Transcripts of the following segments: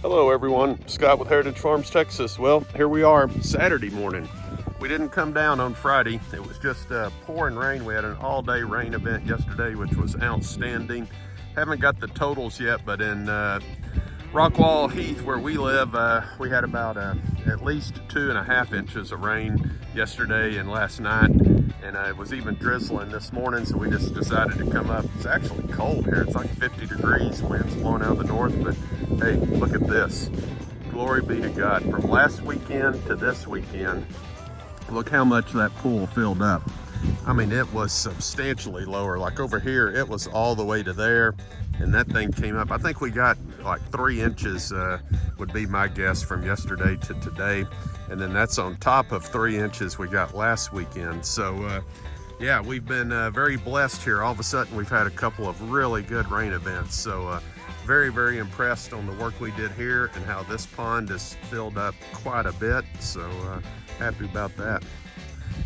Hello everyone, Scott with Heritage Farms, Texas. Well, here we are, Saturday morning. We didn't come down on Friday. It was just pouring rain. We had an all-day rain event yesterday, which was outstanding. Haven't got the totals yet, but in Rockwall Heath, where we live, we had about at least 2.5 inches of rain yesterday and last night. And it was even drizzling this morning, so we just decided to come up. It's actually cold here. It's like 50 degrees, wind's blowing out of the north, but hey, look at this. Glory be to God. From last weekend to this weekend, look how much that pool filled up. I mean, it was substantially lower. Like over here, it was all the way to there, and that thing came up. I think we got like 3 inches, would be my guess, from yesterday to today. And then that's on top of 3 inches we got last weekend. So yeah, we've been very blessed here. All of a sudden, we've had a couple of really good rain events. So very, very impressed on the work we did here and how this pond is filled up quite a bit. So happy about that.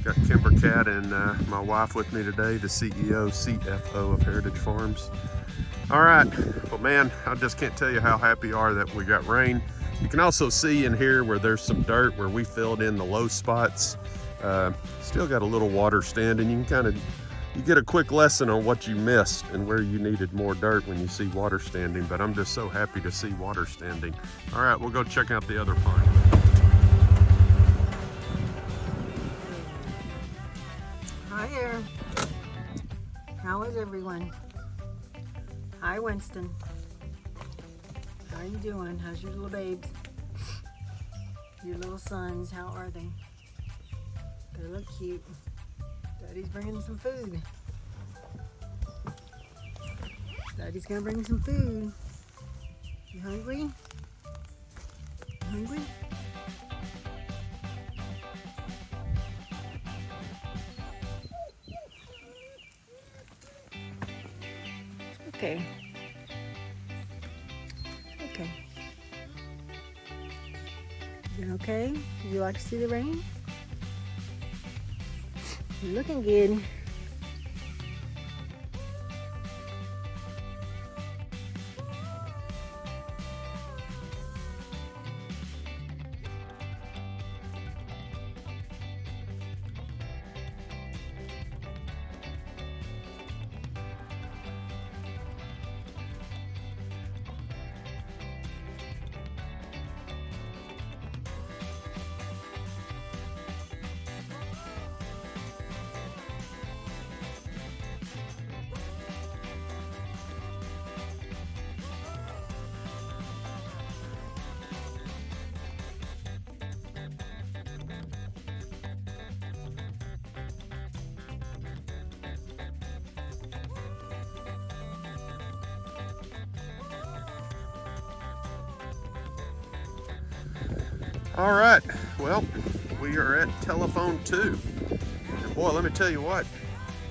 Got Kimber Cat and my wife with me today, the CEO, CFO of Heritage Farms. All right, well man, I just can't tell you how happy we are that we got rain. You can also see in here where there's some dirt where we filled in the low spots. Still got a little water standing. You can you get a quick lesson on what you missed and where you needed more dirt when you see water standing, but I'm just so happy to see water standing. All right, we'll go check out the other pond. Hi there. How is everyone? Hi Winston. How are you doing? How's your little babes? Your little sons, how are they? They look cute. Daddy's bringing some food. Daddy's gonna bring some food. You hungry? You hungry? Okay. Okay. You okay? Did you like to see the rain? You're looking good. All right, well, we are at telephone 2. And boy, let me tell you what,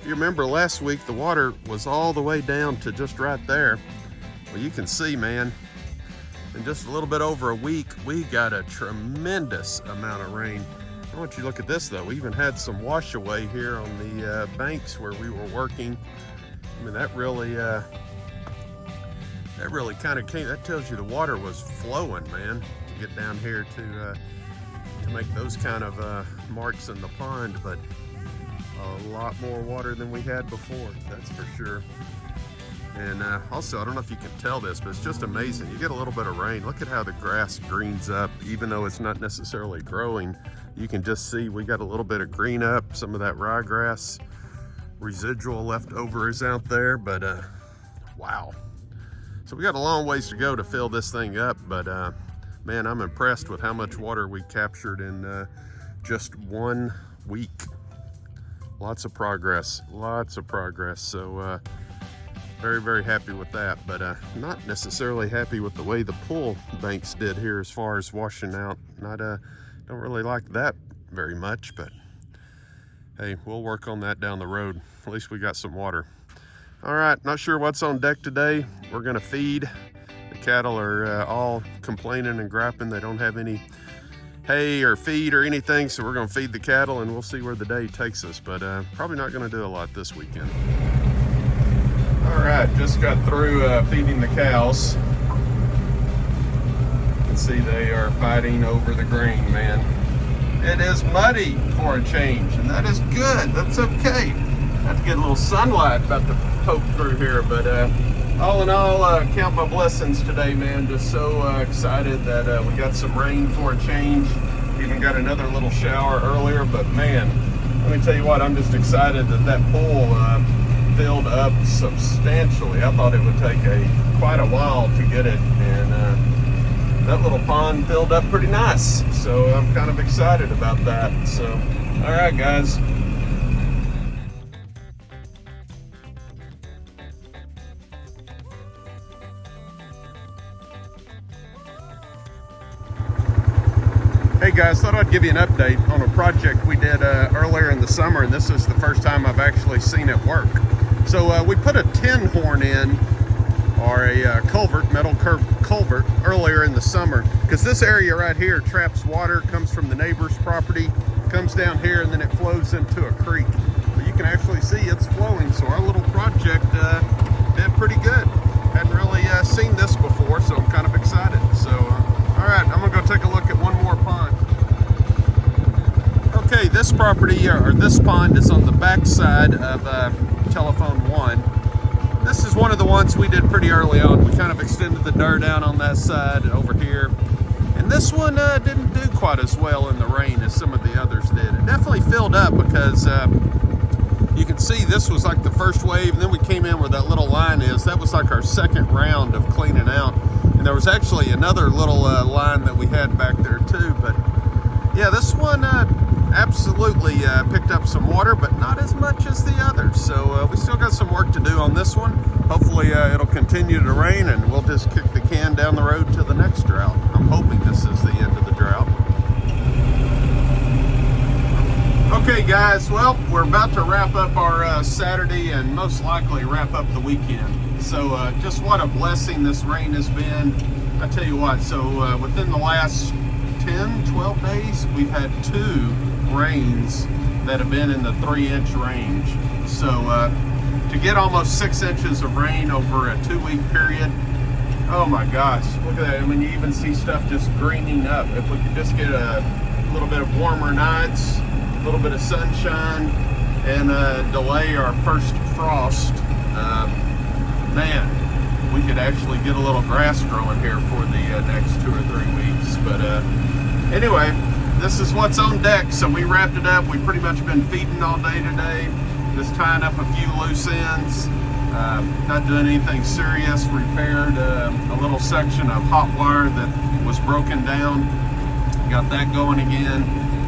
you remember last week the water was all the way down to just right there. Well, you can see, man, in just a little bit over a week, we got a tremendous amount of rain. I want you to look at this though. We even had some wash away here on the banks where we were working. I mean, that really kind of came, that tells you the water was flowing, man, to get down here to make those kind of marks in the pond, but a lot more water than we had before, that's for sure. And also, I don't know if you can tell this, but it's just amazing. You get a little bit of rain, look at how the grass greens up, even though it's not necessarily growing. You can just see we got a little bit of green up, some of that ryegrass residual leftover is out there, but wow. So we got a long ways to go to fill this thing up, but man, I'm impressed with how much water we captured in just 1 week. Lots of progress, lots of progress. So very, very happy with that, but not necessarily happy with the way the pool banks did here as far as washing out. Don't really like that very much, but hey, we'll work on that down the road. At least we got some water. All right, not sure what's on deck today. We're gonna feed. The cattle are all complaining and griping. They don't have any hay or feed or anything, so we're gonna feed the cattle and we'll see where the day takes us, but probably not gonna do a lot this weekend. All right, just got through feeding the cows. can see they are fighting over the grain, man. It is muddy for a change, and that is good. That's okay. Have to get a little sunlight about to poke through here, but all in all, count my blessings today, man. Just so excited that we got some rain for a change. Even got another little shower earlier, but man, let me tell you what, I'm just excited that that pool filled up substantially. I thought it would take quite a while to get it, and that little pond filled up pretty nice. So I'm kind of excited about that. So, all right, guys. Hey guys, thought I'd give you an update on a project we did earlier in the summer, and this is the first time I've actually seen it work. So we put a tin horn in, or a culvert, metal culvert, earlier in the summer, because this area right here traps water, comes from the neighbor's property, comes down here, and then it flows into a creek. But you can actually see it's flowing, so our little project did pretty good. Hadn't really seen this before, so I'm kind of excited. So, all right, I'm gonna go take a look at one more pond. Okay, this property, or this pond, is on the back side of telephone 1. This is one of the ones we did pretty early on. We kind of extended the dirt out on that side over here. And this one didn't do quite as well in the rain as some of the others did. It definitely filled up because you can see this was like the first wave, and then we came in where that little line is. That was like our second round of cleaning out. And there was actually another little line that we had back there too. But yeah, this one absolutely picked up some water, but not as much as the others. So we still got some work to do on this one. Hopefully it'll continue to rain, and we'll just kick the can down the road to the next drought. I'm hoping this is the end of the drought. Okay guys, well, we're about to wrap up our Saturday, and most likely wrap up the weekend. So just what a blessing this rain has been. I tell you what, so within the last 10, 12 days, we've had 2 rains that have been in the 3-inch range. So to get almost 6 inches of rain over a 2-week period, oh my gosh, look at that. I mean, you even see stuff just greening up. If we could just get a little bit of warmer nights, a little bit of sunshine, and delay our first frost, man, we could actually get a little grass growing here for the next 2 or 3 weeks. But anyway, this is what's on deck. So we wrapped it up. We've pretty much been feeding all day today, just tying up a few loose ends, not doing anything serious. Repaired a little section of hot wire that was broken down, got that going again,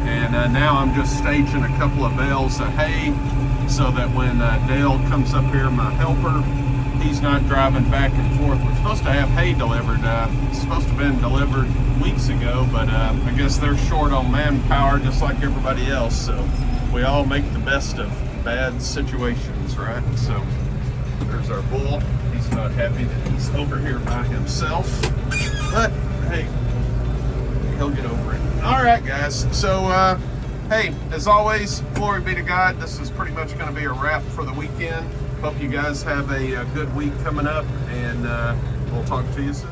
and now I'm just staging a couple of bales of hay so that when Dale comes up here, my helper, he's not driving back and forth. We're supposed to have hay delivered. It's supposed to have been delivered weeks ago, but I guess they're short on manpower just like everybody else. So we all make the best of bad situations, right? So there's our bull. He's not happy that he's over here by himself, but hey, he'll get over it. All right, guys. So hey, as always, glory be to God. This is pretty much going to be a wrap for the weekend. Hope you guys have a good week coming up, and we'll talk to you soon.